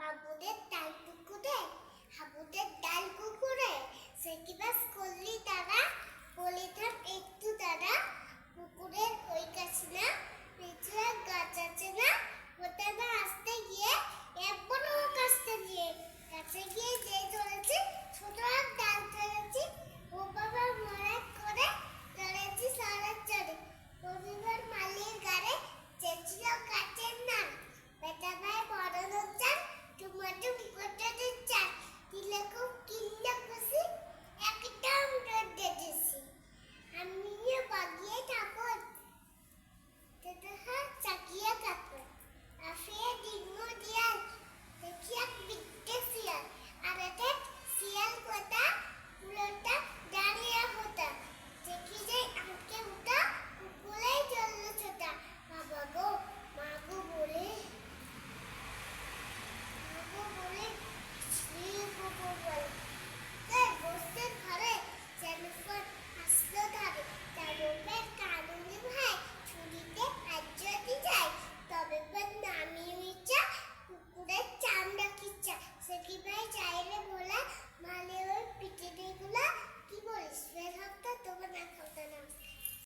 বাবুদের ডাল পুকুরে, হাবুদের ডাল পুকুরে, সে কি বাস করলি তারা, বলি থাম একটু তারা, পুকুরের ওই কাছে না, পিছলে গাছ আছে না, ওটা